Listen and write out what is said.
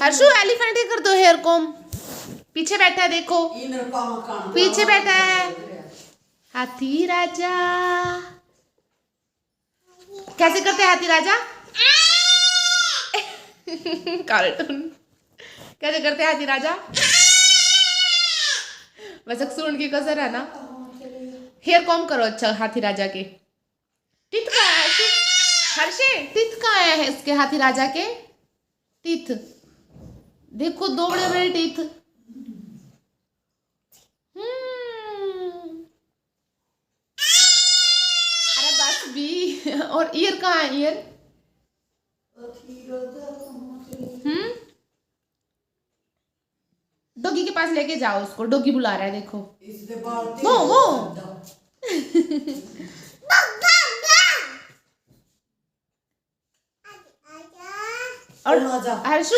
Harshu elephant ही कर दो hair कोम। पीछे बैठा है देखो, पीछे बैठा है हाथी राजा। कैसे करते हैं हाथी राजा? कार्टून कैसे करते हैं हाथी राजा? वैसे सूंड की कसर है ना। हेयर कॉम करो अच्छा हाथी राजा के। टीथ कहाँ है हर्षे? टीथ कहाँ है इसके हाथी राजा के? टीथ देखो, दो बड़े बड़े टीथ। अरे बस भी। और ईयर कहाँ है? ईयर डॉगी के पास लेके जाओ उसको, डॉगी बुला रहा है देखो। वो और हर्षु